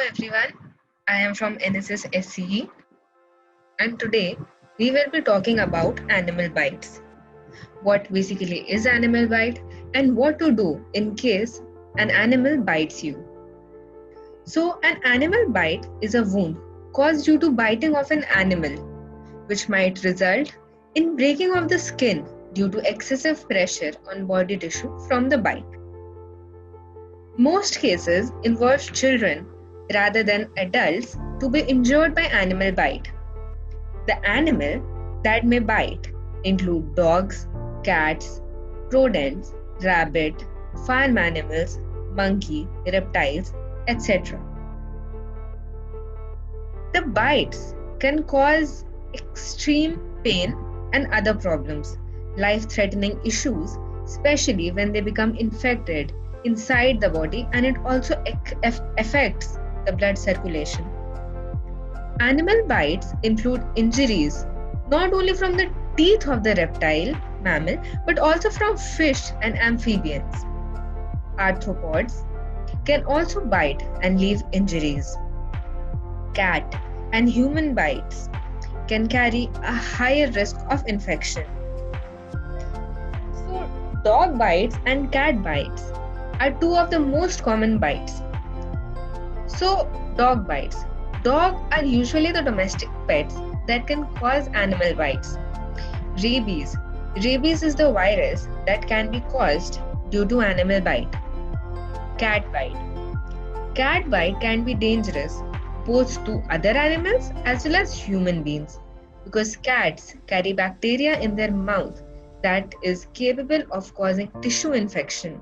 everyone, I am from NSS SCE and today we will be talking about animal bites. What basically is animal bite and what to do in case an animal bites you. So an animal bite is a wound caused due to biting of an animal which might result in breaking of the skin due to excessive pressure on body tissue from the bite. Most cases involve children rather than adults to be injured by animal bite. The animal that may bite include dogs, cats, rodents, rabbit, farm animals, monkey, reptiles, etc. The bites can cause extreme pain and other problems, life-threatening issues, especially when they become infected inside the body, and it also affects the blood circulation. Animal bites include injuries not only from the teeth of the reptile, mammal, but also from fish and amphibians. Arthropods can also bite and leave injuries. Cat and human bites can carry a higher risk of infection. So, dog bites and cat bites are two of the most common bites. So, dog bites. Dogs are usually the domestic pets that can cause animal bites. Rabies. Rabies is the virus that can be caused due to animal bite. Cat bite. Cat bite can be dangerous both to other animals as well as human beings because cats carry bacteria in their mouth that is capable of causing tissue infection.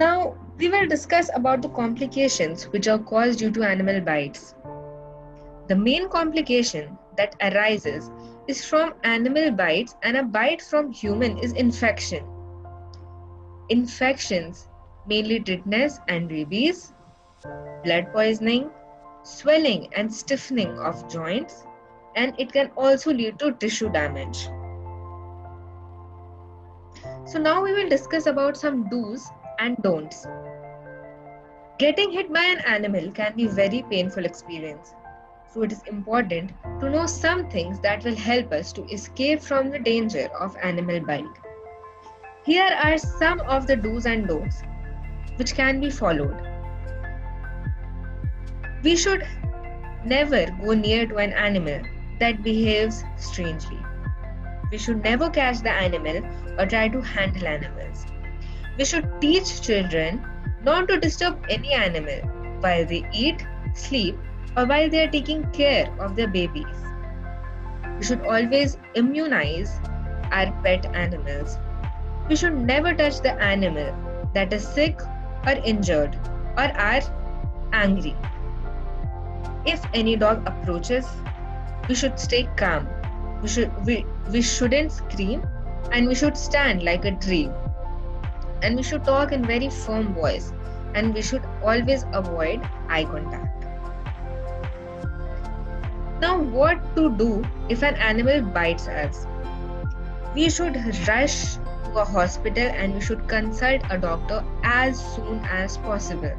Now, we will discuss about the complications which are caused due to animal bites. The main complication that arises is from animal bites, and a bite from human is infection. Infections, mainly tetanus and rabies, blood poisoning, swelling and stiffening of joints, and it can also lead to tissue damage. So now we will discuss about some do's and don'ts. Getting hit by an animal can be a very painful experience. So it is important to know some things that will help us to escape from the danger of animal bite. Here are some of the do's and don'ts which can be followed. We should never go near to an animal that behaves strangely. We should never catch the animal or try to handle animals. We should teach children not to disturb any animal while they eat, sleep, or while they are taking care of their babies. We should always immunize our pet animals. We should never touch the animal that is sick or injured or are angry. If any dog approaches, we should stay calm. We shouldn't scream, and we should stand like a tree. And we should talk in very firm voice, and we should always avoid eye contact. Now, what to do if an animal bites us? We should rush to a hospital and we should consult a doctor as soon as possible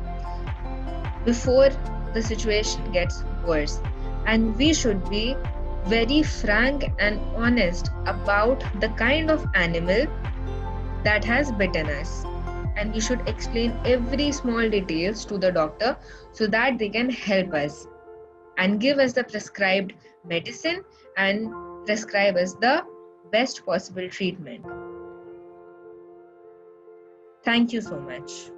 before the situation gets worse. And we should be very frank and honest about the kind of animal that has bitten us, and we should explain every small details to the doctor so that they can help us and give us the prescribed medicine and prescribe us the best possible treatment. Thank you so much.